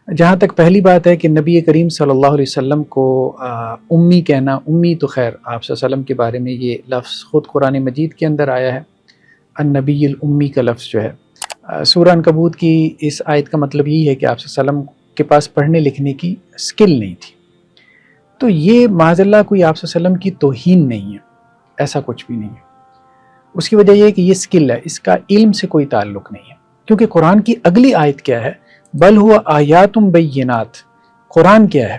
جہاں تک پہلی بات ہے کہ نبی کریم صلی اللہ علیہ وسلم کو امی کہنا، امی تو خیر آپ صلی اللہ علیہ وسلم کے بارے میں یہ لفظ خود قرآن مجید کے اندر آیا ہے، النبی الامی کا لفظ جو ہے سورہ عنکبوت کی اس آیت کا مطلب یہی ہے کہ آپ صلی اللہ علیہ وسلم کے پاس پڑھنے لکھنے کی سکل نہیں تھی. تو یہ معاذ اللہ کوئی آپ صلی اللہ علیہ وسلم کی توہین نہیں ہے، ایسا کچھ بھی نہیں ہے. اس کی وجہ یہ ہے کہ یہ سکل ہے، اس کا علم سے کوئی تعلق نہیں ہے، کیونکہ قرآن کی اگلی آیت کیا ہے؟ بل ہوا آیات بینات. قرآن کیا ہے؟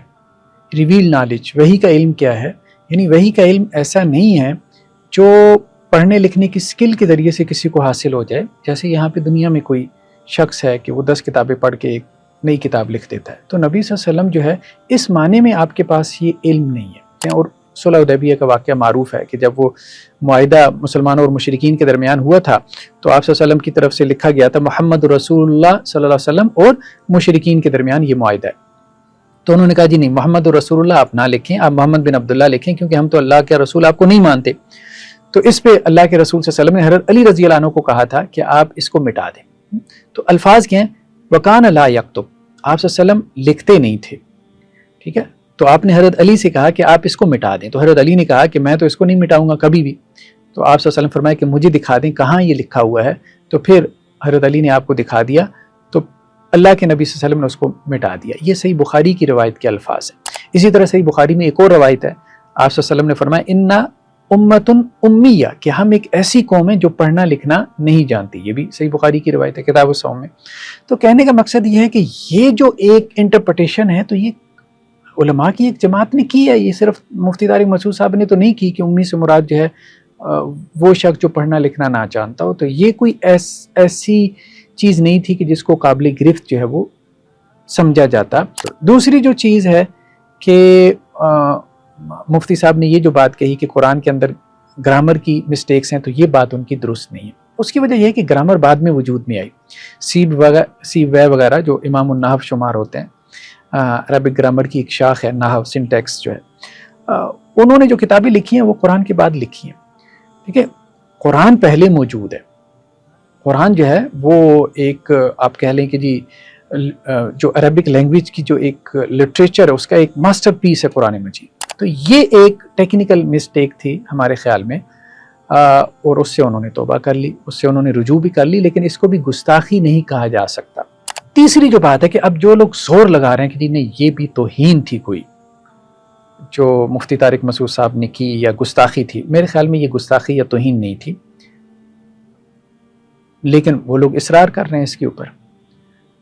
Reveal knowledge. وحی کا علم کیا ہے؟ یعنی وحی کا علم ایسا نہیں ہے جو پڑھنے لکھنے کی سکل کے ذریعے سے کسی کو حاصل ہو جائے. جیسے یہاں پہ دنیا میں کوئی شخص ہے کہ وہ 10 کتابیں پڑھ کے ایک نئی کتاب لکھ دیتا ہے، تو نبی صلی اللہ علیہ وسلم جو ہے اس معنی میں آپ کے پاس یہ علم نہیں ہے. اور صلح حدیبیہ کا واقعہ معروف ہے کہ جب وہ معاہدہ مسلمانوں اور مشرکین کے درمیان ہوا تھا تو آپ صلی اللہ علیہ وسلم کی طرف سے لکھا گیا تھا محمد رسول اللہ صلی اللہ علیہ وسلم اور مشرکین کے درمیان یہ معاہدہ ہے. تو انہوں نے کہا جی نہیں، محمد رسول اللہ آپ نہ لکھیں، آپ محمد بن عبداللہ لکھیں، کیونکہ ہم تو اللہ کے رسول آپ کو نہیں مانتے. تو اس پہ اللہ کے رسول صلی اللہ علیہ وسلم نے حضرت علی رضی اللہ عنہ کو کہا تھا کہ آپ اس کو مٹا دیں. تو الفاظ کیا ہیں؟ وَكَانَ لَا يَكْتُبْ. آپ صلی اللہ علیہ وسلم لکھتے نہیں تھے، ٹھیک ہے. تو آپ نے حضرت علی سے کہا کہ آپ اس کو مٹا دیں. تو حضرت علی نے کہا کہ میں تو اس کو نہیں مٹاؤں گا کبھی بھی. تو آپ صلی اللہ علیہ وسلم فرمایا کہ مجھے دکھا دیں کہاں یہ لکھا ہوا ہے. تو پھر حضرت علی نے آپ کو دکھا دیا، تو اللہ کے نبی صلی اللہ علیہ وسلم نے اس کو مٹا دیا. یہ صحیح بخاری کی روایت کے الفاظ ہیں. اسی طرح صحیح بخاری میں ایک اور روایت ہے، آپ صلی اللہ علیہ وسلم نے فرمایا انا امتن امیہ، کہ ہم ایک ایسی قوم ہے جو پڑھنا لکھنا نہیں جانتی. یہ بھی صحیح بخاری کی روایت ہے کتاب الصوم میں. تو کہنے کا مقصد یہ ہے کہ یہ جو ایک انٹرپریٹیشن ہے تو یہ علماء کی ایک جماعت نے کی ہے، یہ صرف مفتی طارق مسعود صاحب نے تو نہیں کی کہ امی سے مراد جو ہے وہ شخص جو پڑھنا لکھنا نہ جانتا ہو. تو یہ کوئی ایسی چیز نہیں تھی کہ جس کو قابل گرفت جو ہے وہ سمجھا جاتا. دوسری جو چیز ہے کہ مفتی صاحب نے یہ جو بات کہی کہ قرآن کے اندر گرامر کی مسٹیکس ہیں، تو یہ بات ان کی درست نہیں ہے. اس کی وجہ یہ ہے کہ گرامر بعد میں وجود میں آئی. سیب وے وغیرہ جو امام النحو شمار ہوتے ہیں، عربک گرامر کی ایک شاخ ہے نحو سنٹیکس جو ہے، انہوں نے جو کتابیں لکھی ہیں وہ قرآن کے بعد لکھی ہیں. ٹھیک ہے، قرآن پہلے موجود ہے. قرآن جو ہے وہ ایک آپ کہہ لیں کہ جی جو عربک لینگویج کی جو ایک لٹریچر ہے اس کا ایک ماسٹر پیس ہے قرآن مجید. تو یہ ایک ٹیکنیکل مسٹیک تھی ہمارے خیال میں، اور اس سے انہوں نے توبہ کر لی، اس سے انہوں نے رجوع بھی کر لی، لیکن اس کو بھی گستاخی نہیں کہا جا سکتا. تیسری جو بات ہے کہ اب جو لوگ زور لگا رہے ہیں کہ جی نہیں یہ بھی توہین تھی کوئی جو مفتی طارق مسعود صاحب نے کی یا گستاخی تھی، میرے خیال میں یہ گستاخی یا توہین نہیں تھی، لیکن وہ لوگ اصرار کر رہے ہیں اس کے اوپر.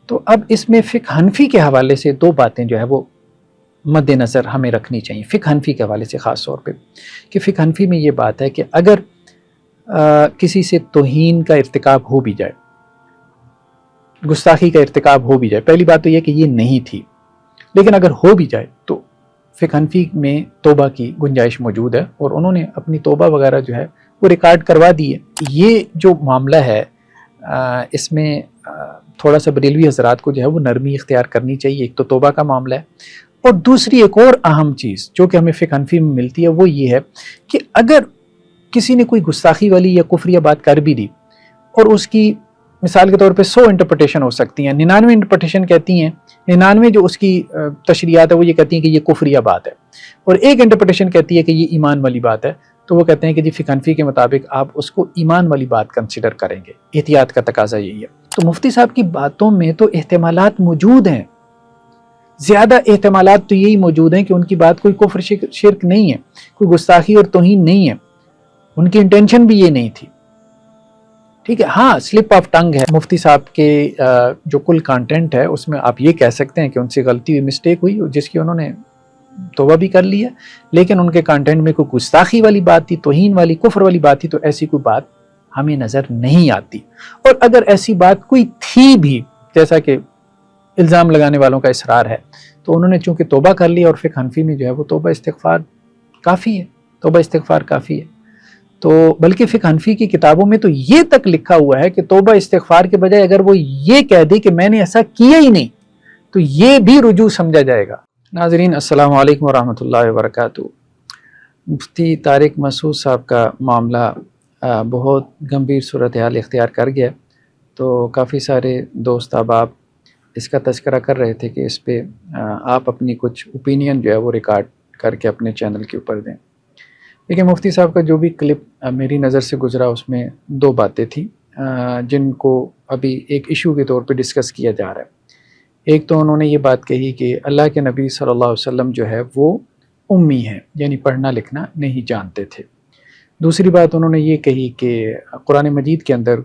تو اب اس میں فقہ حنفی کے حوالے سے دو باتیں جو ہے وہ مد نظر ہمیں رکھنی چاہیے، فقہ حنفی کے حوالے سے خاص طور پہ، کہ فقہ حنفی میں یہ بات ہے کہ اگر کسی سے توہین کا ارتکاب ہو بھی جائے، گستاخی کا ارتکاب ہو بھی جائے، پہلی بات تو یہ کہ یہ نہیں تھی، لیکن اگر ہو بھی جائے تو فقہ حنفی میں توبہ کی گنجائش موجود ہے، اور انہوں نے اپنی توبہ وغیرہ جو ہے وہ ریکارڈ کروا دی ہے. یہ جو معاملہ ہے اس میں تھوڑا سا بریلوی حضرات کو جو ہے وہ نرمی اختیار کرنی چاہیے. ایک تو توبہ کا معاملہ ہے، اور دوسری ایک اور اہم چیز جو کہ ہمیں فقہ حنفی میں ملتی ہے وہ یہ ہے کہ اگر کسی نے کوئی گستاخی والی یا کفریہ بات کر بھی دی، اور اس کی مثال کے طور پہ 100 انٹرپریٹیشن ہو سکتی ہیں، 99 انٹرپریٹیشن کہتی ہیں، 99 جو اس کی تشریحات ہے وہ یہ کہتی ہیں کہ یہ کفریہ بات ہے، اور ایک انٹرپریٹیشن کہتی ہے کہ یہ ایمان والی بات ہے، تو وہ کہتے ہیں کہ جی فقہ حنفی کے مطابق آپ اس کو ایمان والی بات کنسیڈر کریں گے. احتیاط کا تقاضا یہی ہے. تو مفتی صاحب کی باتوں میں تو احتمالات موجود ہیں، زیادہ احتمالات تو یہی موجود ہیں کہ ان کی بات کوئی کفر شرک نہیں ہے، کوئی گستاخی اور توہین نہیں ہے، ان کی انٹینشن بھی یہ نہیں تھی. ٹھیک ہے، ہاں سلپ آف ٹنگ ہے مفتی صاحب کے جو کل کانٹینٹ ہے اس میں آپ یہ کہہ سکتے ہیں کہ ان سے غلطی ہوئی، مسٹیک ہوئی، جس کی انہوں نے توبہ بھی کر لی ہے، لیکن ان کے کانٹینٹ میں کوئی گستاخی والی بات تھی، توہین والی، کفر والی بات تھی، تو ایسی کوئی بات ہمیں نظر نہیں آتی. اور اگر ایسی بات کوئی تھی بھی، جیسا کہ الزام لگانے والوں کا اصرار ہے، تو انہوں نے چونکہ توبہ کر لی، اور فقہ حنفی میں جو ہے وہ توبہ استغفار کافی ہے، توبہ استغفار کافی ہے. تو بلکہ فقہ حنفی کی کتابوں میں تو یہ تک لکھا ہوا ہے کہ توبہ استغفار کے بجائے اگر وہ یہ کہہ دے کہ میں نے ایسا کیا ہی نہیں تو یہ بھی رجوع سمجھا جائے گا. ناظرین السلام علیکم ورحمۃ اللہ وبرکاتہ. مفتی طارق مسعود صاحب کا معاملہ بہت گمبھیر صورتحال اختیار کر گیا، تو کافی سارے دوست احباب اس کا تذکرہ کر رہے تھے کہ اس پہ آپ اپنی کچھ اوپینین جو ہے وہ ریکارڈ کر کے اپنے چینل کے اوپر دیں۔ لیکن مفتی صاحب کا جو بھی کلپ میری نظر سے گزرا اس میں دو باتیں تھیں جن کو ابھی ایک ایشو کے طور پہ ڈسکس کیا جا رہا ہے۔ ایک تو انہوں نے یہ بات کہی کہ اللہ کے نبی صلی اللہ علیہ وسلم جو ہے وہ امی ہیں، یعنی پڑھنا لکھنا نہیں جانتے تھے۔ دوسری بات انہوں نے یہ کہی کہ قرآن مجید کے اندر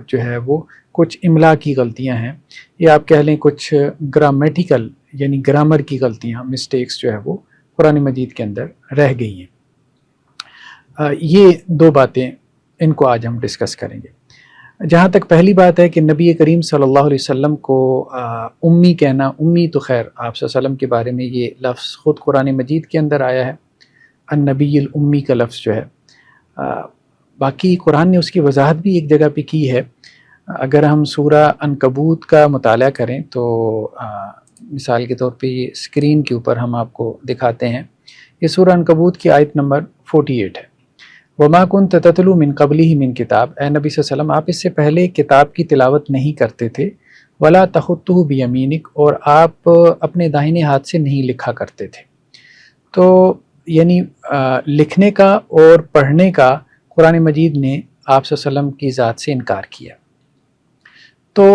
جو ہے وہ کچھ املا کی غلطیاں ہیں، یا آپ کہہ لیں کچھ گرامیٹیکل یعنی گرامر کی غلطیاں، مسٹیکس جو ہے وہ قرآن مجید کے اندر رہ گئی ہیں۔ یہ دو باتیں ان کو آج ہم ڈسکس کریں گے۔ جہاں تک پہلی بات ہے کہ نبی کریم صلی اللہ علیہ وسلم کو امی کہنا، امی تو خیر آپ صلی اللہ علیہ وسلم کے بارے میں یہ لفظ خود قرآن مجید کے اندر آیا ہے، النبی الامی کا لفظ جو ہے۔ باقی قرآن نے اس کی وضاحت بھی ایک جگہ پہ کی ہے۔ اگر ہم سورہ عنکبوت کا مطالعہ کریں تو مثال کے طور پہ یہ اسکرین کے اوپر ہم آپ کو دکھاتے ہیں، یہ سورہ عنکبوت کی آیت نمبر 48 ہے۔ وَمَا كُنْتَ تَتْلُو مِنْ قَبْلِهِ مِنْ کتاب، اے نبی صلی اللہ علیہ وسلم آپ اس سے پہلے کتاب کی تلاوت نہیں کرتے تھے، وَلَا تَخُطُّهُ بِيَمِينِكَ اور آپ اپنے داہنے ہاتھ سے نہیں لکھا کرتے تھے۔ تو یعنی لکھنے کا اور پڑھنے کا قرآن مجید نے آپ صلی اللہ علیہ وسلم کی ذات سے انکار کیا۔ تو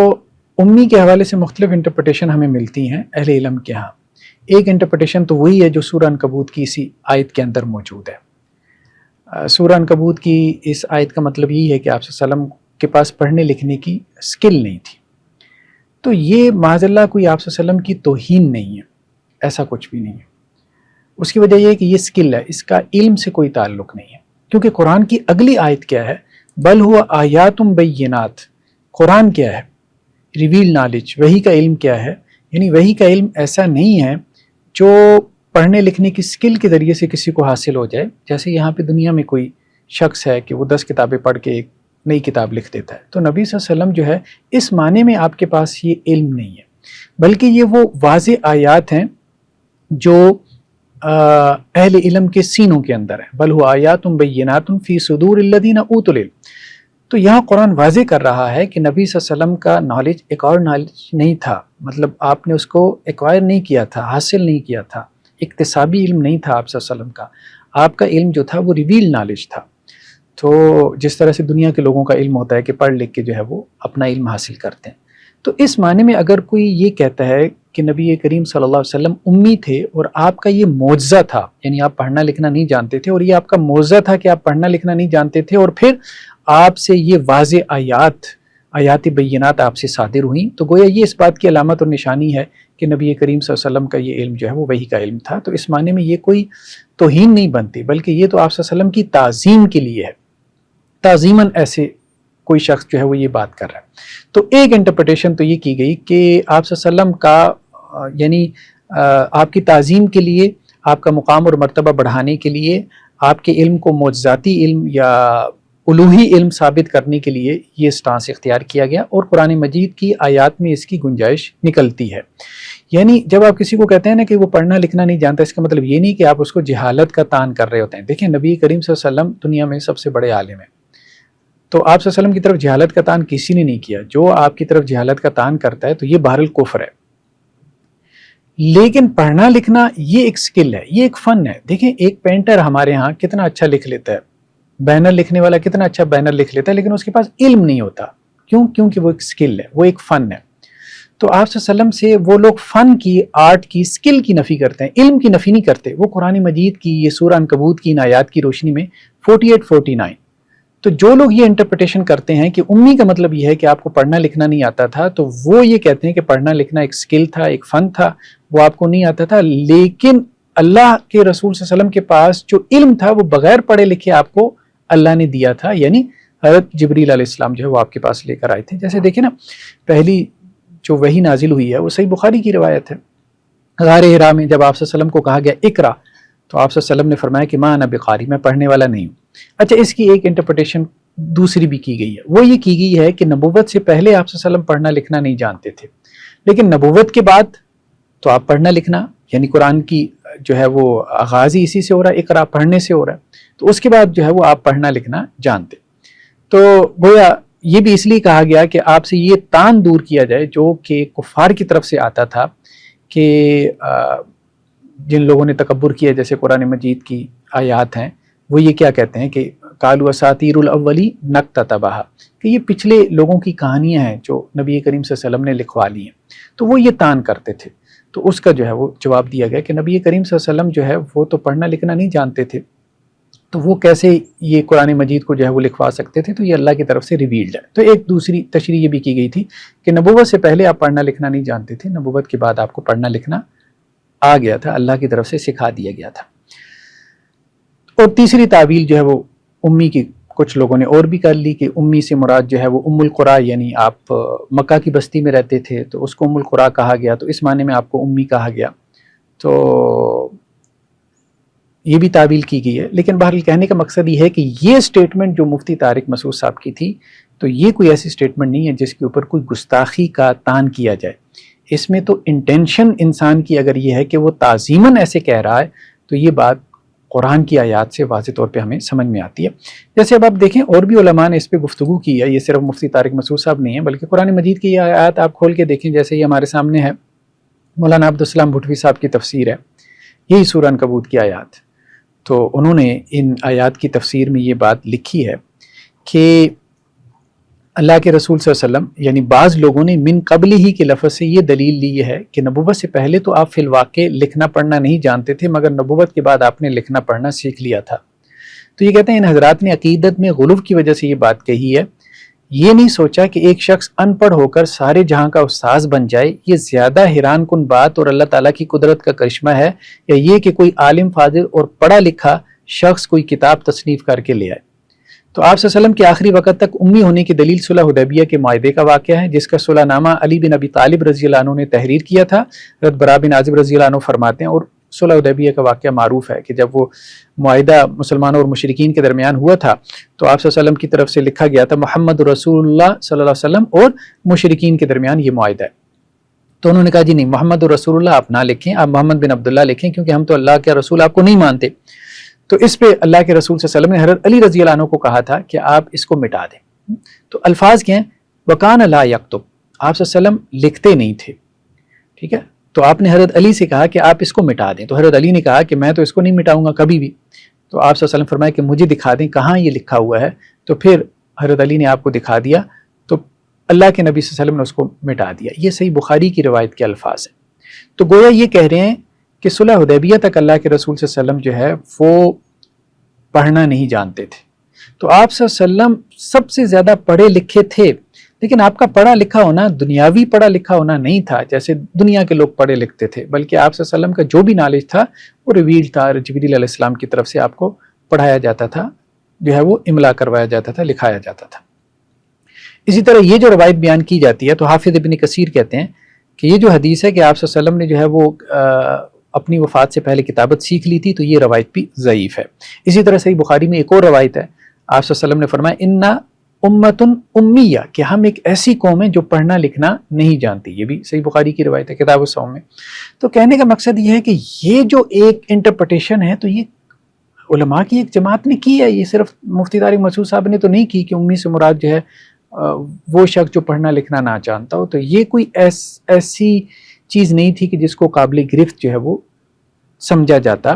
امی کے حوالے سے مختلف انٹرپریٹیشن ہمیں ملتی ہیں اہل علم کے ہاں۔ ایک انٹرپریٹیشن تو وہی ہے جو سورہ عنکبوت کی اسی آیت کے اندر موجود ہے۔ سورہ عنکبوت کی اس آیت کا مطلب یہ ہے کہ آپ صلی اللہ علیہ وسلم کے پاس پڑھنے لکھنے کی سکل نہیں تھی۔ تو یہ معاذ اللہ کوئی آپ صلی اللہ علیہ وسلم کی توہین نہیں ہے، ایسا کچھ بھی نہیں ہے۔ اس کی وجہ یہ ہے کہ یہ سکل ہے، اس کا علم سے کوئی تعلق نہیں ہے، کیونکہ قرآن کی اگلی آیت کیا ہے؟ بل ہوا آیات بینات، قرآن کیا ہے؟ ریویل نالج، وحی کا علم کیا ہے؟ یعنی وحی کا علم ایسا نہیں ہے جو پڑھنے لکھنے کی سکل کے ذریعے سے کسی کو حاصل ہو جائے، جیسے یہاں پہ دنیا میں کوئی شخص ہے کہ وہ 10 کتابیں پڑھ کے ایک نئی کتاب لکھ دیتا ہے۔ تو نبی صلی اللہ علیہ وسلم جو ہے اس معنی میں آپ کے پاس یہ علم نہیں ہے، بلکہ یہ وہ واضح آیات ہیں جو اہل علم کے سینوں کے اندر ہے۔ بل ہوا آیات بینات فی صدور الذین اوتوا العلم۔ تو یہاں قرآن واضح کر رہا ہے کہ نبی صلی اللہ علیہ وسلم کا نالج ایک اور نالج نہیں تھا، مطلب آپ نے اس کو ایکوائر نہیں کیا تھا، حاصل نہیں کیا تھا، اکتسابی علم نہیں تھا آپ صلی اللہ علیہ وسلم کا۔ آپ کا علم جو تھا وہ ریویل نالج تھا۔ تو جس طرح سے دنیا کے لوگوں کا علم ہوتا ہے کہ پڑھ لکھ کے جو ہے وہ اپنا علم حاصل کرتے ہیں، تو اس معنی میں اگر کوئی یہ کہتا ہے کہ نبی کریم صلی اللہ علیہ وسلم امی تھے اور آپ کا یہ معجزہ تھا، یعنی آپ پڑھنا لکھنا نہیں جانتے تھے اور یہ آپ کا معجزہ تھا کہ آپ پڑھنا لکھنا نہیں جانتے تھے، اور پھر آپ سے یہ واضح آیات بینات آپ سے صادر ہوئیں، تو گویا یہ اس بات کی علامت اور نشانی ہے کہ نبی کریم صلی اللہ علیہ وسلم کا یہ علم جو ہے وہ وحی کا علم تھا۔ تو اس معنی میں یہ کوئی توہین نہیں بنتی، بلکہ یہ تو آپ صلی اللہ علیہ وسلم کی تعظیم کے لیے ہے، تعظیماً ایسے کوئی شخص جو ہے وہ یہ بات کر رہا ہے۔ تو ایک انٹرپریٹیشن تو یہ کی گئی کہ آپ صلی اللہ علیہ وسلم کا یعنی آپ کی تعظیم کے لیے، آپ کا مقام اور مرتبہ بڑھانے کے لیے، آپ کے علم کو معجزاتی علم یا الوہی علم ثابت کرنے کے لیے یہ سٹانس اختیار کیا گیا، اور قرآن مجید کی آیات میں اس کی گنجائش نکلتی ہے۔ یعنی جب آپ کسی کو کہتے ہیں نا کہ وہ پڑھنا لکھنا نہیں جانتا، اس کا مطلب یہ نہیں کہ آپ اس کو جہالت کا تان کر رہے ہوتے ہیں۔ دیکھیں نبی کریم صلی اللہ علیہ وسلم دنیا میں سب سے بڑے عالم ہیں، تو آپ صلی اللہ علیہ وسلم کی طرف جہالت کا تان کسی نے نہیں کیا۔ جو آپ کی طرف جہالت کا تان کرتا ہے تو یہ بہر الکفر ہے۔ لیکن پڑھنا لکھنا یہ ایک سکل ہے، یہ ایک فن ہے۔ دیکھیں ایک پینٹر ہمارے ہاں کتنا اچھا لکھ لیتا ہے، بینر لکھنے والا کتنا اچھا بینر لکھ لیتا ہے، لیکن اس کے پاس علم نہیں ہوتا۔ کیوں؟ کیونکہ وہ ایک سکل ہے، وہ ایک فن ہے۔ تو آپ صلی اللہ علیہ وسلم سے وہ لوگ فن کی، آرٹ کی، سکل کی نفی کرتے ہیں، علم کی نفی نہیں کرتے۔ وہ قرآن مجید کی یہ سورہ عنکبوت کی ان آیات کی روشنی میں 48 49، تو جو لوگ یہ انٹرپریٹیشن کرتے ہیں کہ امی کا مطلب یہ ہے کہ آپ کو پڑھنا لکھنا نہیں آتا تھا، تو وہ یہ کہتے ہیں کہ پڑھنا لکھنا ایک سکل تھا، ایک فن تھا، وہ آپ کو نہیں آتا تھا، لیکن اللہ کے رسول صلی اللہ علیہ وسلم کے پاس جو علم تھا وہ بغیر پڑھے لکھے آپ کو اللہ نے دیا تھا، یعنی حضرت جبریل علیہ السلام جو ہے وہ آپ کے پاس لے کر آئے تھے۔ جیسے دیکھیں نا پہلی جو وحی نازل ہوئی ہے وہ صحیح بخاری کی روایت ہے، غار حرا میں جب آپ صلی اللہ علیہ وسلم کو کہا گیا اقرا، تو آپ صلی اللہ علیہ وسلم نے فرمایا کہ ما انا بقاری، میں پڑھنے والا نہیں ہوں۔ اچھا اس کی ایک انٹرپریٹیشن دوسری بھی کی گئی ہے، وہ یہ کی گئی ہے کہ نبوت سے پہلے آپ صلی اللہ علیہ وسلم پڑھنا لکھنا نہیں جانتے تھے، لیکن نبوت کے بعد تو آپ پڑھنا لکھنا، یعنی قرآن کی جو ہے وہ آغاز ہی اسی سے ہو رہا ہے، اقرا پڑھنے سے ہو رہا ہے، تو اس کے بعد جو ہے وہ آپ پڑھنا لکھنا جانتے۔ تو گویا یہ بھی اس لیے کہا گیا کہ آپ سے یہ تان دور کیا جائے جو کہ کفار کی طرف سے آتا تھا، کہ جن لوگوں نے تکبر کیا، جیسے قرآن مجید کی آیات ہیں، وہ یہ کیا کہتے ہیں کہ قالوا اساطیر الاولی نکتتبھا، کہ یہ پچھلے لوگوں کی کہانیاں ہیں جو نبی کریم صلی اللہ علیہ وسلم نے لکھوا لی ہیں، تو وہ یہ تان کرتے تھے۔ تو اس کا جو ہے وہ جواب دیا گیا کہ نبی کریم صلی اللہ علیہ وسلم جو ہے وہ تو پڑھنا لکھنا نہیں جانتے تھے، تو وہ کیسے یہ قرآن مجید کو جو ہے وہ لکھوا سکتے تھے؟ تو یہ اللہ کی طرف سے ریویلڈ ہے۔ تو ایک دوسری تشریح یہ بھی کی گئی تھی کہ نبوت سے پہلے آپ پڑھنا لکھنا نہیں جانتے تھے، نبوت کے بعد آپ کو پڑھنا لکھنا آ گیا تھا، اللہ کی طرف سے سکھا دیا گیا تھا۔ اور تیسری تعویل جو ہے وہ امی کی کچھ لوگوں نے اور بھی کر لی کہ امی سے مراد جو ہے وہ ام القری، یعنی آپ مکہ کی بستی میں رہتے تھے تو اس کو ام القری کہا گیا، تو اس معنی میں آپ کو امی کہا گیا، تو یہ بھی تعویل کی گئی ہے۔ لیکن بہرحال کہنے کا مقصد یہ ہے کہ یہ سٹیٹمنٹ جو مفتی طارق مسعود صاحب کی تھی، تو یہ کوئی ایسی سٹیٹمنٹ نہیں ہے جس کے اوپر کوئی گستاخی کا تان کیا جائے۔ اس میں تو انٹینشن انسان کی اگر یہ ہے کہ وہ تعظیماً ایسے کہہ رہا ہے، تو یہ بات قرآن کی آیات سے واضح طور پہ ہمیں سمجھ میں آتی ہے۔ جیسے اب آپ دیکھیں اور بھی علماء نے اس پہ گفتگو کی ہے، یہ صرف مفتی طارق مسعود صاحب نہیں ہے بلکہ قرآن مجید کی یہ آیات آپ کھول کے دیکھیں، جیسے یہ ہمارے سامنے ہے، مولانا عبدالسلام بھٹوی صاحب کی تفسیر ہے، یہی سورہ عنکبوت کی آیات، تو انہوں نے ان آیات کی تفسیر میں یہ بات لکھی ہے کہ اللہ کے رسول صلی اللہ علیہ وسلم، یعنی بعض لوگوں نے من قبل ہی کے لفظ سے یہ دلیل لی ہے کہ نبوت سے پہلے تو آپ فی الواقع لکھنا پڑھنا نہیں جانتے تھے، مگر نبوت کے بعد آپ نے لکھنا پڑھنا سیکھ لیا تھا۔ تو یہ کہتے ہیں ان حضرات نے عقیدت میں غلو کی وجہ سے یہ بات کہی ہے، یہ نہیں سوچا کہ ایک شخص ان پڑھ ہو کر سارے جہاں کا استاذ بن جائے، یہ زیادہ حیران کن بات اور اللہ تعالیٰ کی قدرت کا کرشمہ ہے، یا یہ کہ کوئی عالم فاضل اور پڑھا لکھا شخص کوئی کتاب تصنیف کر کے لے آئے۔ تو آپ صلی اللہ علیہ وسلم کے آخری وقت تک امی ہونے کی دلیل صلح حدیبیہ کے معاہدے کا واقعہ ہے، جس کا صلح نامہ علی بن ابی طالب رضی اللہ عنہ نے تحریر کیا تھا۔ حضرت برا بن عازب رضی اللہ عنہ فرماتے ہیں، اور صلح حدیبیہ کا واقعہ معروف ہے کہ جب وہ معاہدہ مسلمانوں اور مشرکین کے درمیان ہوا تھا، تو آپ صلی اللہ علیہ وسلم کی طرف سے لکھا گیا تھا محمد رسول اللہ صلی اللہ علیہ وسلم اور مشرکین کے درمیان یہ معاہدہ ہے۔ تو انہوں نے کہا جی نہیں، محمد رسول اللہ آپ نہ لکھیں، آپ محمد بن عبداللہ لکھیں، کیونکہ ہم تو اللہ کے رسول آپ کو نہیں مانتے۔ تو اس پہ اللہ کے رسول صلی اللہ علیہ وسلم نے حضرت علی رضی اللہ عنہ کو کہا تھا کہ آپ اس کو مٹا دیں۔ تو الفاظ کیا ہیں؟ وَكَانَ لَا يَكْتُبْ، آپ صلی اللہ علیہ وسلم لکھتے نہیں تھے، ٹھیک ہے؟ تو آپ نے حضرت علی سے کہا کہ آپ اس کو مٹا دیں، تو حضرت علی نے کہا کہ میں تو اس کو نہیں مٹاؤں گا کبھی بھی۔ تو آپ صلی اللہ علیہ وسلم فرمایا کہ مجھے دکھا دیں کہاں یہ لکھا ہوا ہے، تو پھر حضرت علی نے آپ کو دکھا دیا، تو اللہ کے نبی صلی اللہ علیہ وسلم نے اس کو مٹا دیا۔ یہ صحیح بخاری کی روایت کے الفاظ ہیں۔ تو گویا یہ کہہ رہے ہیں کہ صلح حدیبیہ تک اللہ کے رسول صلی اللہ علیہ وسلم جو ہے وہ پڑھنا نہیں جانتے تھے۔ تو آپ صلی اللہ علیہ وسلم سب سے زیادہ پڑھے لکھے تھے، لیکن آپ کا پڑھا لکھا ہونا دنیاوی پڑھا لکھا ہونا نہیں تھا جیسے دنیا کے لوگ پڑھے لکھتے تھے، بلکہ آپ صلی اللہ علیہ وسلم کا جو بھی نالج تھا وہ ریویل تھا، جبریل علیہ السلام کی طرف سے آپ کو پڑھایا جاتا تھا، جو ہے وہ املا کروایا جاتا تھا، لکھایا جاتا تھا۔ اسی طرح یہ جو روایت بیان کی جاتی ہے، تو حافظ ابن کثیر کہتے ہیں کہ یہ جو حدیث ہے کہ آپ صلی اللہ علیہ وسلم نے جو ہے وہ اپنی وفات سے پہلے کتابت سیکھ لی تھی، تو یہ روایت بھی ضعیف ہے۔ اسی طرح صحیح بخاری میں ایک اور روایت ہے، آپ صلی اللہ علیہ وسلم نے فرمایا انا امتن امیہ، کہ ہم ایک ایسی قوم ہے جو پڑھنا لکھنا نہیں جانتی۔ یہ بھی صحیح بخاری کی روایت ہے کتاب الصوم میں۔ تو کہنے کا مقصد یہ ہے کہ یہ جو ایک انٹرپریٹیشن ہے، تو یہ علماء کی ایک جماعت نے کی ہے، یہ صرف مفتی طارق مسعود صاحب نے تو نہیں کی کہ امی سے مراد جو ہے وہ شخص جو پڑھنا لکھنا نہ جانتا ہو۔ تو یہ کوئی ایسی چیز نہیں تھی کہ جس کو قابل گرفت جو ہے وہ سمجھا جاتا،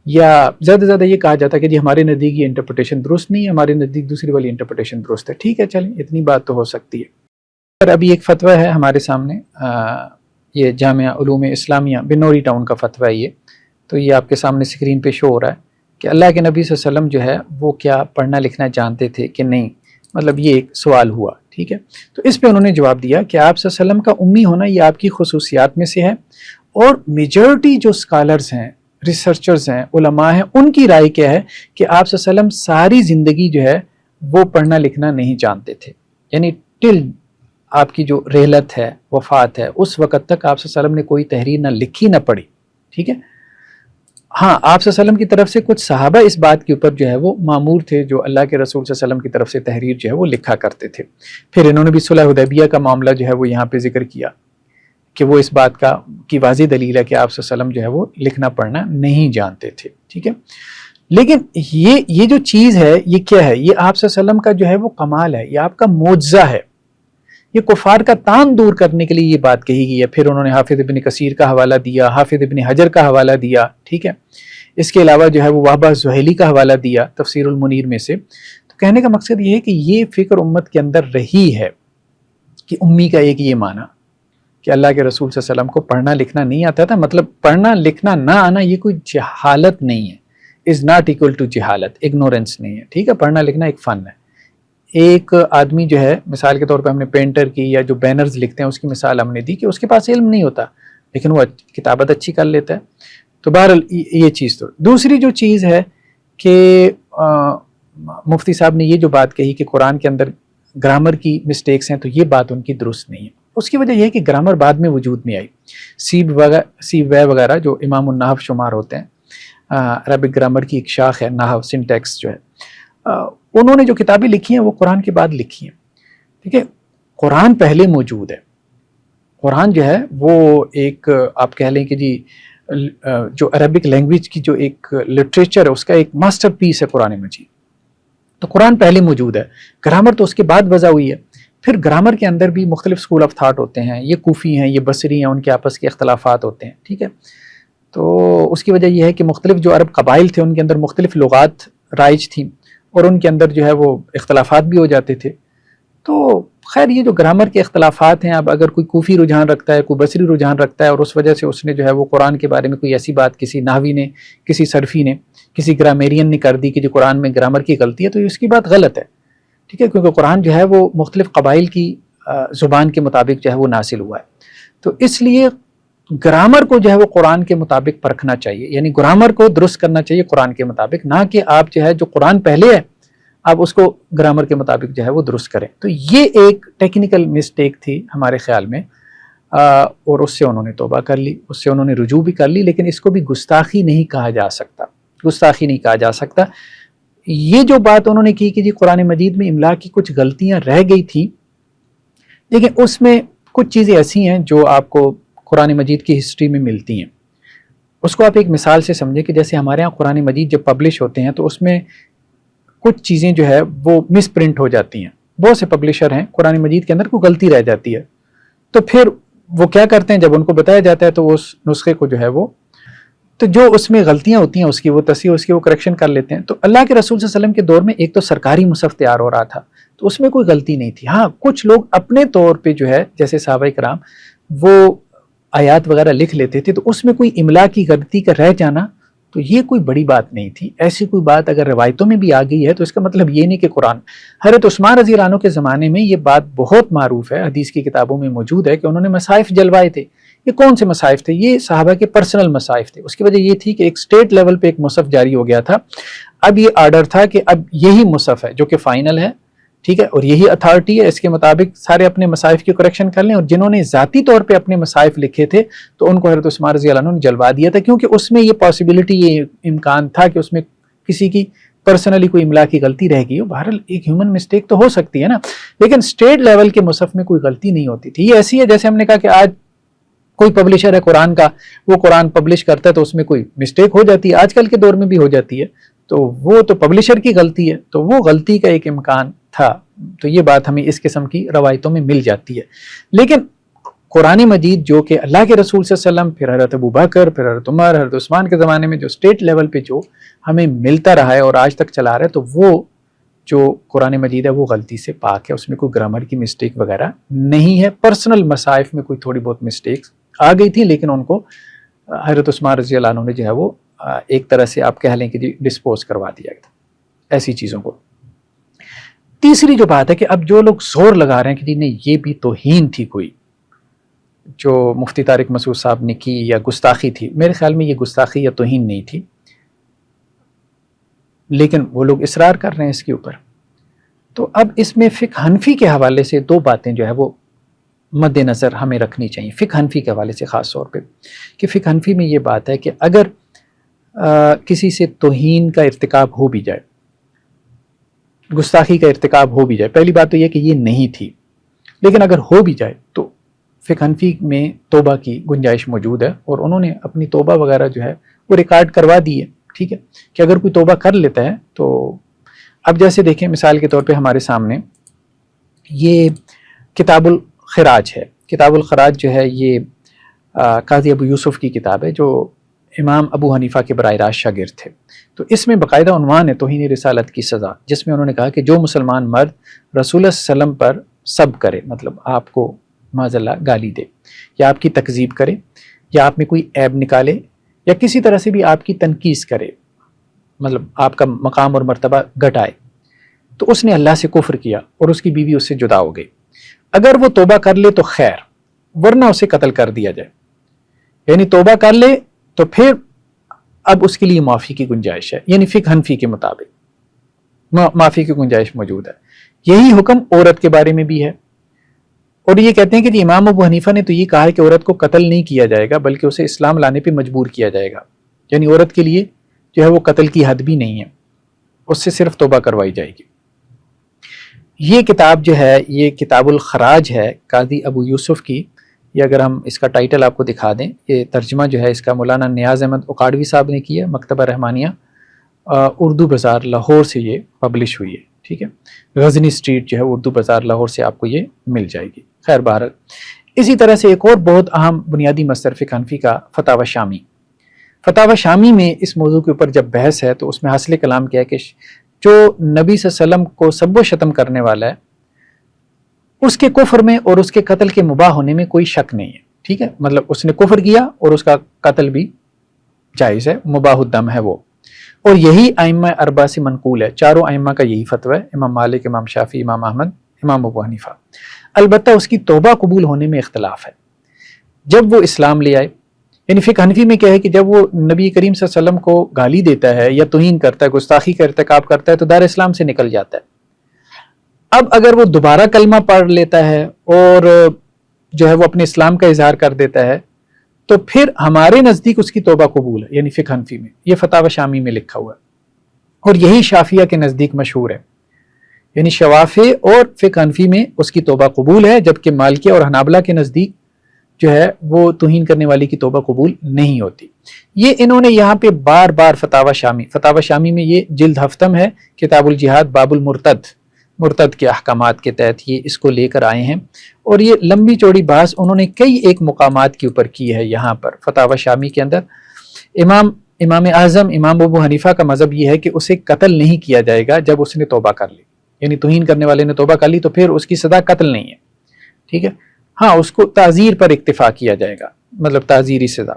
یا زیادہ زیادہ یہ کہا جاتا کہ جی ہمارے نزدیک یہ انٹرپریٹیشن درست نہیں ہے، ہمارے نزدیک دوسری والی انٹرپریٹیشن درست ہے۔ ٹھیک ہے، چلیں اتنی بات تو ہو سکتی ہے۔ ابھی ایک فتویٰ ہے ہمارے سامنے، یہ جامعہ علوم اسلامیہ بنوری ٹاؤن کا فتویٰ ہے، یہ تو یہ آپ کے سامنے اسکرین پہ شو ہو رہا ہے کہ اللہ کے نبی صلی اللہ علیہ وسلم جو ہے وہ کیا پڑھنا لکھنا جانتے تھے کہ نہیں، مطلب یہ ایک سوال ہوا، ٹھیک ہے۔ تو اس پہ انہوں نے جواب دیا کہ آپ صلی اللہ علیہ وسلم کا امی ہونا یہ آپ کی خصوصیات میں سے ہے، اور میجورٹی جو اسکالرز ہیں، ریسرچرز ہیں، علماء ہیں، ان کی رائے کیا ہے کہ آپ صلی اللہ علیہ وسلم ساری زندگی جو ہے وہ پڑھنا لکھنا نہیں جانتے تھے، یعنی ٹل آپ کی جو رحلت ہے، وفات ہے، اس وقت تک آپ صلی اللہ علیہ وسلم نے کوئی تحریر نہ لکھی نہ پڑھی، ٹھیک ہے۔ ہاں، آپ صلی اللہ علیہ وسلم کی طرف سے کچھ صحابہ اس بات کے اوپر جو ہے وہ مامور تھے، جو اللہ کے رسول صلی اللہ علیہ وسلم کی طرف سے تحریر جو ہے وہ لکھا کرتے تھے۔ پھر انہوں نے بھی صلح حدیبیہ کا معاملہ جو ہے وہ یہاں پہ ذکر کیا کہ وہ اس بات کی واضح دلیل ہے کہ آپ صلی اللہ علیہ وسلم جو ہے وہ لکھنا پڑھنا نہیں جانتے تھے، ٹھیک ہے۔ لیکن یہ جو چیز ہے یہ کیا ہے؟ یہ آپ صلی اللہ علیہ وسلم کا جو ہے وہ کمال ہے، یہ آپ کا معجزہ ہے، یہ کفار کا تان دور کرنے کے لیے یہ بات کہی گئی ہے۔ پھر انہوں نے حافظ ابن کثیر کا حوالہ دیا، حافظ ابن حجر کا حوالہ دیا، ٹھیک ہے، اس کے علاوہ جو ہے وہ وہبہ زحیلی کا حوالہ دیا تفسیر المنیر میں سے۔ تو کہنے کا مقصد یہ ہے کہ یہ فکر امت کے اندر رہی ہے کہ امی کا ایک یہ معنی کہ اللہ کے رسول صلی اللہ علیہ وسلم کو پڑھنا لکھنا نہیں آتا تھا، مطلب پڑھنا لکھنا نہ آنا یہ کوئی جہالت نہیں ہے، از ناٹ ایکول ٹو جہالت، اگنورینس نہیں ہے، ٹھیک ہے، پڑھنا لکھنا ایک فن ہے۔ ایک آدمی جو ہے، مثال کے طور پہ ہم نے پینٹر کی یا جو بینرز لکھتے ہیں اس کی مثال ہم نے دی کہ اس کے پاس علم نہیں ہوتا لیکن وہ کتابت اچھی کر لیتا ہے۔ تو بہرحال یہ چیز تو دوسری جو چیز ہے کہ مفتی صاحب نے یہ جو بات کہی کہ قرآن کے اندر گرامر کی مسٹیکس ہیں، تو یہ بات ان کی درست نہیں ہے۔ اس کی وجہ یہ ہے کہ گرامر بعد میں وجود میں آئی، سیب وے وغیرہ جو امام النحو شمار ہوتے ہیں، عربک گرامر کی ایک شاخ ہے نحو، سنٹیکس جو ہے، انہوں نے جو کتابیں لکھی ہیں وہ قرآن کے بعد لکھی ہیں، ٹھیک ہے۔ قرآن پہلے موجود ہے، قرآن جو ہے وہ ایک آپ کہہ لیں کہ جی جو عربک لینگویج کی جو ایک لٹریچر ہے اس کا ایک ماسٹر پیس ہے قرآن مجید۔ تو قرآن پہلے موجود ہے، گرامر تو اس کے بعد وضع ہوئی ہے۔ پھر گرامر کے اندر بھی مختلف اسکول آف تھاٹ ہوتے ہیں، یہ کوفی ہیں، یہ بصری ہیں، ان کے آپس کے اختلافات ہوتے ہیں، ٹھیک ہے۔ تو اس کی وجہ یہ ہے کہ مختلف جو عرب قبائل تھے ان کے اندر مختلف لغات رائج تھیں اور ان کے اندر جو ہے وہ اختلافات بھی ہو جاتے تھے۔ تو خیر یہ جو گرامر کے اختلافات ہیں، اب اگر کوئی کوفی رجحان رکھتا ہے، کوئی بصری رجحان رکھتا ہے اور اس وجہ سے اس نے جو ہے وہ قرآن کے بارے میں کوئی ایسی بات کسی نحوی نے، کسی صرفی نے، کسی گرامیرین نے کر دی کہ جو قرآن میں گرامر کی غلطی ہے، تو اس کی بات غلط ہے، ٹھیک ہے، کیونکہ قرآن جو ہے وہ مختلف قبائل کی زبان کے مطابق جو ہے وہ نازل ہوا ہے۔ تو اس لیے گرامر کو جو ہے وہ قرآن کے مطابق پرکھنا چاہیے، یعنی گرامر کو درست کرنا چاہیے قرآن کے مطابق، نہ کہ آپ جو ہے جو قرآن پہلے ہے آپ اس کو گرامر کے مطابق جو ہے وہ درست کریں۔ تو یہ ایک ٹیکنیکل مسٹیک تھی ہمارے خیال میں، اور اس سے انہوں نے توبہ کر لی، اس سے انہوں نے رجوع بھی کر لی، لیکن اس کو بھی گستاخی نہیں کہا جا سکتا، گستاخی نہیں کہا جا سکتا۔ یہ جو بات انہوں نے کی کہ جی قرآن مجید میں املا کی کچھ غلطیاں رہ گئی تھی، لیکن اس میں کچھ چیزیں ایسی ہیں جو آپ کو قرآن مجید کی ہسٹری میں ملتی ہیں۔ اس کو آپ ایک مثال سے سمجھیں کہ جیسے ہمارے ہاں قرآن مجید جب پبلش ہوتے ہیں تو اس میں کچھ چیزیں جو ہے وہ مس پرنٹ ہو جاتی ہیں، بہت سے پبلشر ہیں قرآن مجید کے اندر کوئی غلطی رہ جاتی ہے، تو پھر وہ کیا کرتے ہیں، جب ان کو بتایا جاتا ہے تو وہ اس نسخے کو جو ہے وہ، تو جو اس میں غلطیاں ہوتی ہیں اس کی وہ تصحیح، اس کی وہ کریکشن کر لیتے ہیں۔ تو اللہ کے رسول صلی اللہ علیہ وسلم کے دور میں ایک تو سرکاری مصحف تیار ہو رہا تھا تو اس میں کوئی غلطی نہیں تھی، ہاں کچھ لوگ اپنے طور پہ جو ہے جیسے صحابہ کرام وہ آیات وغیرہ لکھ لیتے تھے، تو اس میں کوئی املا کی غلطی کا رہ جانا تو یہ کوئی بڑی بات نہیں تھی۔ ایسی کوئی بات اگر روایتوں میں بھی آ گئی ہے تو اس کا مطلب یہ نہیں کہ قرآن، حضرت عثمان رضی اللہ عنہ کے زمانے میں یہ بات بہت معروف ہے، حدیث کی کتابوں میں موجود ہے کہ انہوں نے مصاحف جلوائے تھے۔ یہ کون سے مصاحف تھے؟ یہ صحابہ کے پرسنل مصاحف تھے۔ اس کی وجہ یہ تھی کہ ایک اسٹیٹ لیول پہ ایک مصحف جاری ہو گیا تھا، اب یہ آرڈر تھا کہ اب یہی مصحف ہے جو کہ فائنل ہے، ٹھیک ہے، اور یہی اتھارٹی ہے، اس کے مطابق سارے اپنے مصاحف کی کریکشن کر لیں۔ اور جنہوں نے ذاتی طور پہ اپنے مصاحف لکھے تھے تو ان کو حضرت عثمان رضی اللہ عنہ نے جلوا دیا تھا، کیونکہ اس میں یہ پاسبلٹی، یہ امکان تھا کہ اس میں کسی کی پرسنلی کوئی املا کی غلطی رہ گئی ہو۔ بہرحال ایک ہیومن مسٹیک تو ہو سکتی ہے نا، لیکن اسٹیٹ لیول کے مصحف میں کوئی غلطی نہیں ہوتی تھی۔ یہ ایسی ہے جیسے ہم نے کہا کہ آج کوئی پبلشر ہے قرآن کا، وہ قرآن پبلش کرتا ہے تو اس میں کوئی مسٹیک ہو جاتی ہے، آج کل کے دور میں بھی ہو جاتی ہے، تو وہ تو پبلشر کی غلطی ہے، تو وہ غلطی کا ایک امکان تھا۔ تو یہ بات ہمیں اس قسم کی روایتوں میں مل جاتی ہے۔ لیکن قرآن مجید جو کہ اللہ کے رسول صلی اللہ علیہ وسلم، پھر حضرت ابوبکر، پھر حضرت عمر، حضرت عثمان کے زمانے میں جو اسٹیٹ لیول پہ جو ہمیں ملتا رہا ہے اور آج تک چلا رہا ہے، تو وہ جو قرآن مجید ہے وہ غلطی سے پاک ہے، اس میں کوئی گرامر کی مسٹیک وغیرہ نہیں ہے۔ پرسنل مصائف میں کوئی تھوڑی بہت مسٹیکس آ گئی تھی، لیکن ان کو حضرت عثمان رضی اللہ عنہ نے جو ہے وہ ایک طرح سے آپ کہہ لیں کہ جی ڈسپوز کروا دیا گیا تھا ایسی چیزوں کو۔ تیسری جو بات ہے کہ اب جو لوگ زور لگا رہے ہیں کہ جی نہیں یہ بھی توہین تھی کوئی جو مفتی طارق مسعود صاحب نے کی یا گستاخی تھی، میرے خیال میں یہ گستاخی یا توہین نہیں تھی، لیکن وہ لوگ اصرار کر رہے ہیں اس کے اوپر۔ تو اب اس میں فقہ حنفی کے حوالے سے دو باتیں جو ہے وہ مد نظر ہمیں رکھنی چاہیے، فقہ حنفی کے حوالے سے خاص طور پہ، کہ فقہ حنفی میں یہ بات ہے کہ اگر کسی سے توہین کا ارتکاب ہو بھی جائے، گستاخی کا ارتکاب ہو بھی جائے، پہلی بات تو یہ کہ یہ نہیں تھی، لیکن اگر ہو بھی جائے تو فقہ حنفی میں توبہ کی گنجائش موجود ہے، اور انہوں نے اپنی توبہ وغیرہ جو ہے وہ ریکارڈ کروا دی ہے، ٹھیک ہے، کہ اگر کوئی توبہ کر لیتا ہے تو اب جیسے دیکھیں مثال کے طور پہ ہمارے سامنے یہ کتاب الخراج ہے. کتاب الخراج جو ہے یہ قاضی ابو یوسف کی کتاب ہے جو امام ابو حنیفہ کے براہ راست شاگرد تھے. تو اس میں باقاعدہ عنوان ہے توہین رسالت کی سزا، جس میں انہوں نے کہا کہ جو مسلمان مرد رسول اللہ صلی اللہ علیہ وسلم پر سب کرے، مطلب آپ کو معاذ اللہ گالی دے یا آپ کی تکذیب کرے یا آپ میں کوئی عیب نکالے یا کسی طرح سے بھی آپ کی تنقیص کرے، مطلب آپ کا مقام اور مرتبہ گھٹائے، تو اس نے اللہ سے کفر کیا اور اس کی بیوی اس سے جدا ہو گئی. اگر وہ توبہ کر لے تو خیر، ورنہ اسے قتل کر دیا جائے. یعنی توبہ کر لے تو پھر اب اس کے لیے معافی کی گنجائش ہے، یعنی فقہ حنفی کے مطابق معافی کی گنجائش موجود ہے. یہی حکم عورت کے بارے میں بھی ہے، اور یہ کہتے ہیں کہ جی امام ابو حنیفہ نے تو یہ کہا ہے کہ عورت کو قتل نہیں کیا جائے گا بلکہ اسے اسلام لانے پہ مجبور کیا جائے گا. یعنی عورت کے لیے جو ہے وہ قتل کی حد بھی نہیں ہے، اس سے صرف توبہ کروائی جائے گی. یہ کتاب جو ہے یہ کتاب الخراج ہے قاضی ابو یوسف کی. یہ اگر ہم اس کا ٹائٹل آپ کو دکھا دیں، یہ ترجمہ جو ہے اس کا مولانا نیاز احمد اکاڑوی صاحب نے کیا، مکتبہ رحمانیہ اردو بازار لاہور سے یہ پبلش ہوئی ہے. ٹھیک ہے، غزنی اسٹریٹ جو ہے اردو بازار لاہور سے آپ کو یہ مل جائے گی. خیر بہرحال اسی طرح سے ایک اور بہت اہم بنیادی مصدر فقہ حنفی کا فتاوی شامی. فتاوی شامی میں اس موضوع کے اوپر جب بحث ہے تو اس میں حاصل کلام کیا ہے کہ جو نبی صلی اللہ علیہ وسلم کو سب و شتم کرنے والا ہے اس کے کفر میں اور اس کے قتل کے مباح ہونے میں کوئی شک نہیں ہے. ٹھیک ہے، مطلب اس نے کفر کیا اور اس کا قتل بھی جائز ہے، مباح الدم ہے وہ. اور یہی ائمہ اربعہ سے منقول ہے، چاروں ائمہ کا یہی فتویٰ ہے، امام مالک، امام شافعی، امام احمد، امام ابو حنیفہ. البتہ اس کی توبہ قبول ہونے میں اختلاف ہے جب وہ اسلام لے آئے. یعنی فقہ حنفی میں کیا ہے کہ جب وہ نبی کریم صلی اللہ علیہ وسلم کو گالی دیتا ہے یا توہین کرتا ہے، گستاخی کا ارتکاب کرتا ہے تو دار اسلام سے نکل جاتا ہے. اب اگر وہ دوبارہ کلمہ پڑھ لیتا ہے اور جو ہے وہ اپنے اسلام کا اظہار کر دیتا ہے تو پھر ہمارے نزدیک اس کی توبہ قبول ہے، یعنی فقہ حنفی میں. یہ فتاوی شامی میں لکھا ہوا ہے اور یہی شافعیہ کے نزدیک مشہور ہے. یعنی شوافع اور فقہ حنفی میں اس کی توبہ قبول ہے، جبکہ مالکیہ اور حنابلہ کے نزدیک جو ہے وہ توہین کرنے والی کی توبہ قبول نہیں ہوتی. یہ انہوں نے یہاں پہ بار بار فتاوی شامی میں یہ جلد ہفتم ہے، کتاب الجہاد باب مرتد کے احکامات کے تحت یہ اس کو لے کر آئے ہیں. اور یہ لمبی چوڑی بحث انہوں نے کئی ایک مقامات کے اوپر کی ہے. یہاں پر فتاوی شامی کے اندر امام اعظم امام ابو حنیفہ کا مذہب یہ ہے کہ اسے قتل نہیں کیا جائے گا جب اس نے توبہ کر لی. یعنی توہین کرنے والے نے توبہ کر لی تو پھر اس کی سزا قتل نہیں ہے. ٹھیک ہے، ہاں اس کو تعزیر پر اکتفا کیا جائے گا، مطلب تعزیری سزا.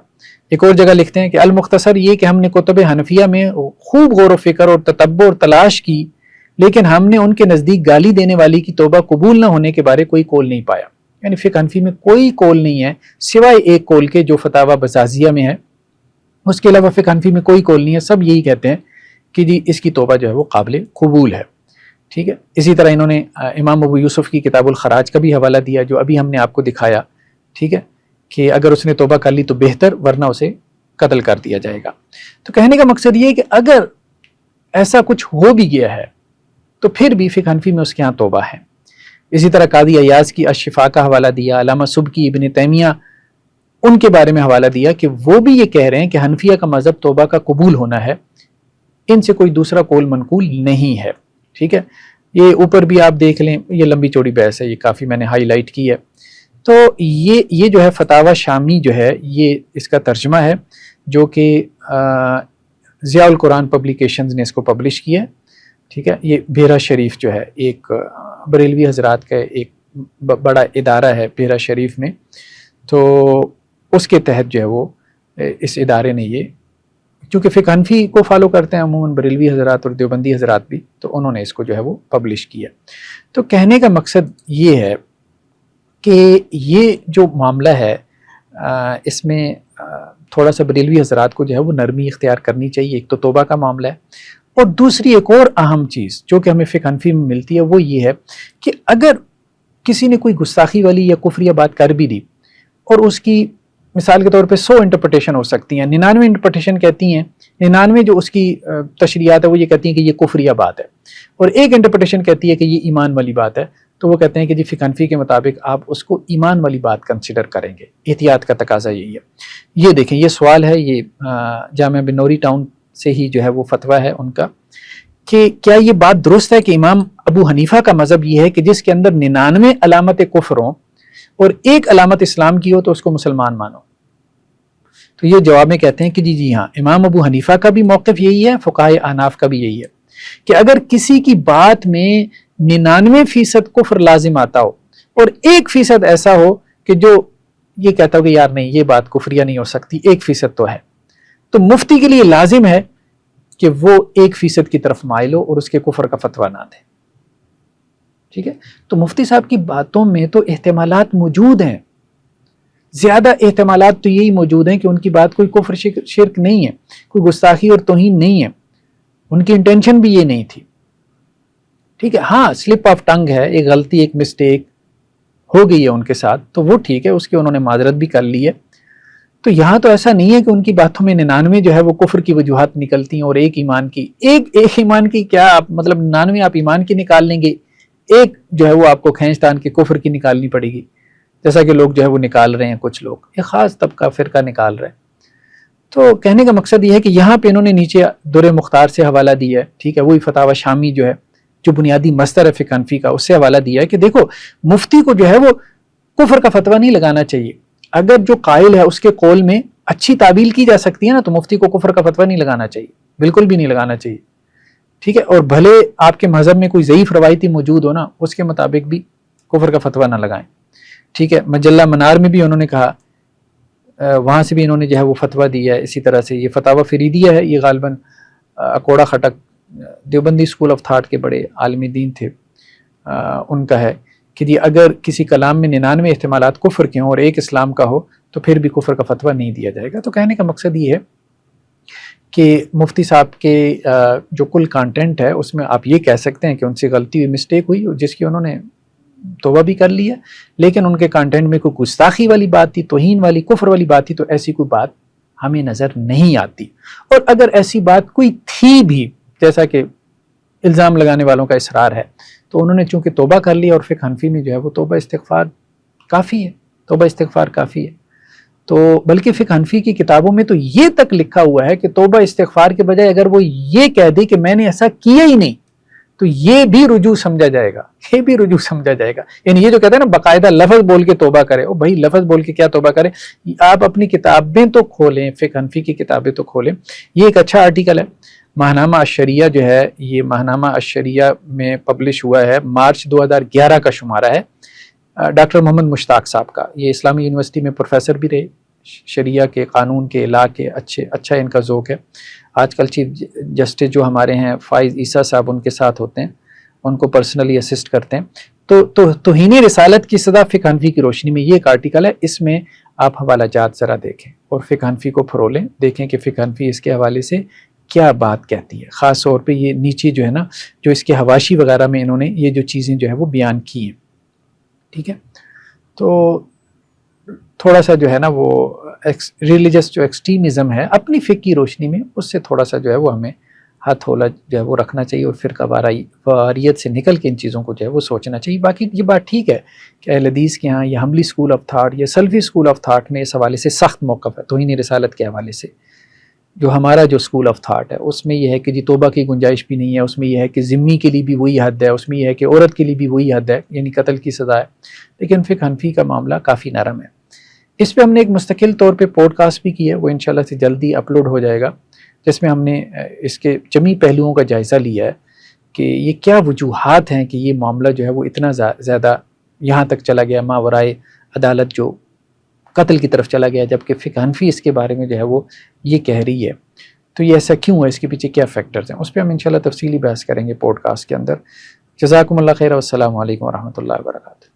ایک اور جگہ لکھتے ہیں کہ المختصر یہ کہ ہم نے کتب حنفیہ میں خوب غور و فکر اور تتبع اور تلاش کی، لیکن ہم نے ان کے نزدیک گالی دینے والی کی توبہ قبول نہ ہونے کے بارے کوئی قول نہیں پایا. یعنی فقہ حنفی میں کوئی قول نہیں ہے سوائے ایک قول کے جو فتاوی بزازیہ میں ہے، اس کے علاوہ فقہ حنفی میں کوئی قول نہیں ہے. سب یہی کہتے ہیں کہ جی اس کی توبہ جو ہے وہ قابل قبول ہے. ٹھیک ہے، اسی طرح انہوں نے امام ابو یوسف کی کتاب الخراج کا بھی حوالہ دیا جو ابھی ہم نے آپ کو دکھایا. ٹھیک ہے، کہ اگر اس نے توبہ کر لی تو بہتر، ورنہ اسے قتل کر دیا جائے گا. تو کہنے کا مقصد یہ ہے کہ اگر ایسا کچھ ہو بھی گیا ہے تو پھر بھی فقہ حنفی میں اس کے ہاں توبہ ہے. اسی طرح قاضی ایاز کی الشفاء کا حوالہ دیا، علامہ سبکی، ابن تیمیہ، ان کے بارے میں حوالہ دیا کہ وہ بھی یہ کہہ رہے ہیں کہ حنفیہ کا مذہب توبہ کا قبول ہونا ہے، ان سے کوئی دوسرا قول منقول نہیں ہے. ٹھیک ہے، یہ اوپر بھی آپ دیکھ لیں، یہ لمبی چوڑی بحث ہے، یہ کافی میں نے ہائی لائٹ کی ہے. تو یہ جو ہے فتاوی شامی جو ہے یہ اس کا ترجمہ ہے جو کہ ضیاء القرآن پبلیکیشنز نے اس کو پبلش کیا ہے. ٹھیک ہے، یہ بحیرہ شریف جو ہے ایک بریلوی حضرات کا ایک بڑا ادارہ ہے بحیرہ شریف میں، تو اس کے تحت جو ہے وہ اس ادارے نے یہ، کیونکہ فقہ حنفی کو فالو کرتے ہیں عموماً بریلوی حضرات اور دیوبندی حضرات بھی، تو انہوں نے اس کو جو ہے وہ پبلش کیا. تو کہنے کا مقصد یہ ہے کہ یہ جو معاملہ ہے اس میں تھوڑا سا بریلوی حضرات کو جو ہے وہ نرمی اختیار کرنی چاہیے. ایک تو توبہ کا معاملہ ہے، اور دوسری ایک اور اہم چیز جو کہ ہمیں فقہ حنفی میں ملتی ہے وہ یہ ہے کہ اگر کسی نے کوئی گستاخی والی یا کفریہ بات کر بھی دی اور اس کی مثال کے طور پہ 100 انٹرپریٹیشن ہو سکتی ہیں، 99 انٹرپریٹیشن کہتی ہیں، 99 جو اس کی تشریحات ہے وہ یہ کہتی ہیں کہ یہ کفریہ بات ہے، اور ایک انٹرپریٹیشن کہتی ہے کہ یہ ایمان والی بات ہے. تو وہ کہتے ہیں کہ جی فقہ حنفی کے مطابق آپ اس کو ایمان والی بات کنسیڈر کریں گے. احتیاط کا تقاضا یہی ہے. یہ دیکھیں، یہ سوال ہے، یہ جامعہ بنوری ٹاؤن سے ہی جو ہے وہ فتویٰ ہے ان کا کہ کیا یہ بات درست ہے کہ امام ابو حنیفہ کا مذہب یہ ہے کہ جس کے اندر 99 علامت کفر ہوں اور ایک علامت اسلام کی ہو تو اس کو مسلمان مانو؟ تو یہ جواب میں کہتے ہیں کہ جی ہاں، امام ابو حنیفہ کا بھی موقف یہی ہے، فقہائے احناف کا بھی یہی ہے کہ اگر کسی کی بات میں 99% کفر لازم آتا ہو اور 1% ایسا ہو کہ جو یہ کہتا ہو کہ یار نہیں، یہ بات کفریہ نہیں ہو سکتی، 1% تو ہے، تو مفتی کے لیے لازم ہے کہ وہ 1% کی طرف مائل ہو اور اس کے کفر کا فتویٰ نہ دے. ٹھیک ہے، تو مفتی صاحب کی باتوں میں تو احتمالات موجود ہیں، زیادہ احتمالات تو یہی موجود ہیں کہ ان کی بات کوئی کفر شرک نہیں ہے، کوئی گستاخی اور توہین نہیں ہے، ان کی انٹینشن بھی یہ نہیں تھی. ٹھیک ہے، ہاں سلپ آف ٹنگ ہے، ایک غلطی، ایک مسٹیک ہو گئی ہے ان کے ساتھ، تو وہ ٹھیک ہے، اس کی انہوں نے معذرت بھی کر لی ہے. تو یہاں تو ایسا نہیں ہے کہ ان کی باتوں میں 99 جو ہے وہ کفر کی وجوہات نکلتی ہیں اور ایک ایمان کی، ایک ایمان کی کیا آپ مطلب 99 آپ ایمان کی نکال لیں گے، ایک جو ہے وہ آپ کو کھینچ تان کے کفر کی نکالنی پڑے گی، جیسا کہ لوگ جو ہے وہ نکال رہے ہیں، کچھ لوگ ایک خاص طبقہ فرقہ نکال رہے ہیں. تو کہنے کا مقصد یہ ہے کہ یہاں پہ انہوں نے نیچے در مختار سے حوالہ دیا ہے. ٹھیک ہے، وہی فتاوی شامی جو ہے، جو بنیادی مصدر ہے فقہ حنفی کا، اس سے حوالہ دیا ہے کہ دیکھو مفتی کو جو ہے وہ کفر کا فتویٰ نہیں لگانا چاہیے. اگر جو قائل ہے اس کے قول میں اچھی تعبیل کی جا سکتی ہے نا، تو مفتی کو کفر کا فتویٰ نہیں لگانا چاہیے، بالکل بھی نہیں لگانا چاہیے. ٹھیک ہے، اور بھلے آپ کے مذہب میں کوئی ضعیف روایتی موجود ہو نا، اس کے مطابق بھی کفر کا فتویٰ نہ لگائیں. ٹھیک ہے، مجلہ منار میں بھی انہوں نے کہا، وہاں سے بھی انہوں نے جو ہے وہ فتویٰ دیا ہے اسی طرح سے. یہ فتاوی فریدیہ ہے، یہ غالباً Akora Khattak Deobandi school of thought کے بڑے عالم دین تھے، ان کا ہے کہ جی اگر کسی کلام میں 99 احتمالات کفر کے ہوں اور ایک اسلام کا ہو تو پھر بھی کفر کا فتویٰ نہیں دیا جائے گا. تو کہنے کا مقصد یہ ہے کہ مفتی صاحب کے جو کل کانٹینٹ ہے اس میں آپ یہ کہہ سکتے ہیں کہ ان سے غلطی ہوئی، مسٹیک ہوئی، جس کی انہوں نے توبہ بھی کر لی ہے، لیکن ان کے کانٹینٹ میں کوئی گستاخی والی بات تھی، توہین والی، کفر والی بات تھی، تو ایسی کوئی بات ہمیں نظر نہیں آتی. اور اگر ایسی بات کوئی تھی بھی، جیسا کہ الزام لگانے والوں کا اصرار ہے، تو انہوں نے چونکہ توبہ کر لی اور فقہ حنفی میں جو ہے وہ توبہ استغفار کافی ہے، توبہ استغفار کافی ہے. تو بلکہ فقہ حنفی کی کتابوں میں تو یہ تک لکھا ہوا ہے کہ توبہ استغفار کے بجائے اگر وہ یہ کہہ دے کہ میں نے ایسا کیا ہی نہیں، تو یہ بھی رجوع سمجھا جائے گا، یہ بھی رجوع سمجھا جائے گا. یعنی یہ جو کہتے ہیں نا باقاعدہ لفظ بول کے توبہ کرے، او بھائی لفظ بول کے کیا توبہ کرے، آپ اپنی کتابیں تو کھولیں، فقہ حنفی کی کتابیں تو کھولیں. یہ ایک اچھا آرٹیکل ہے، ماہنامہ الشریعہ جو ہے، یہ ماہنامہ الشریعہ میں پبلش ہوا ہے، مارچ 2011 کا شمارہ ہے، ڈاکٹر محمد مشتاق صاحب کا. یہ اسلامی یونیورسٹی میں پروفیسر بھی رہے، شریعہ کے، قانون کے، لا کے، اچھا ان کا ذوق ہے. آج کل چیف جسٹس جو ہمارے ہیں فائز عیسیٰ صاحب ان کے ساتھ ہوتے ہیں، ان کو پرسنلی اسسٹ کرتے ہیں. تو توہین رسالت کی سزا فقہ حنفی کی روشنی میں، یہ ایک آرٹیکل ہے، اس میں آپ حوالہ جات ذرا دیکھیں اور فقہ حنفی کو پھرولیں، دیکھیں کہ فقہ حنفی اس کے حوالے سے کیا بات کہتی ہے. خاص طور پہ یہ نیچے جو ہے نا، جو اس کے حواشی وغیرہ میں انہوں نے یہ جو چیزیں جو ہے وہ بیان کی ہیں. ٹھیک ہے، تو تھوڑا سا جو ہے نا وہ ریلیجس جو ایکسٹریمزم ہے اپنی فقہ کی روشنی میں، اس سے تھوڑا سا جو ہے وہ ہمیں ہاتھ ہولا جو ہے وہ رکھنا چاہیے اور فرقہ واریت سے نکل کے ان چیزوں کو جو ہے وہ سوچنا چاہیے. باقی یہ بات ٹھیک ہے کہ اہل حدیث کے ہاں یہ حنبلی اسکول آف تھاٹ یا سلفی اسکول آف تھاٹ میں اس حوالے سے سخت موقف ہے توہین رسالت کے حوالے سے. جو ہمارا جو اسکول آف تھاٹ ہے اس میں یہ ہے کہ جی توبہ کی گنجائش بھی نہیں ہے، اس میں یہ ہے کہ ذمی کے لیے بھی وہی حد ہے، اس میں یہ ہے کہ عورت کے لیے بھی وہی حد ہے، یعنی قتل کی سزا ہے. لیکن فقہ حنفی کا معاملہ کافی نرم ہے. اس پہ ہم نے ایک مستقل طور پہ پوڈ کاسٹ بھی کی ہے، وہ انشاءاللہ سے جلدی اپلوڈ ہو جائے گا، جس میں ہم نے اس کے جمی پہلوؤں کا جائزہ لیا ہے کہ یہ کیا وجوہات ہیں کہ یہ معاملہ جو ہے وہ اتنا زیادہ یہاں تک چلا گیا، ماورائے عدالت جو قتل کی طرف چلا گیا، جبکہ فقہ حنفی اس کے بارے میں جو ہے وہ یہ کہہ رہی ہے. تو یہ ایسا کیوں ہے، اس کے پیچھے کیا فیکٹرز ہیں، اس پہ ہم انشاءاللہ تفصیلی بحث کریں گے پوڈ کاسٹ کے اندر. جزاکم اللہ خیر، والسلام علیکم ورحمۃ اللہ وبرکاتہ.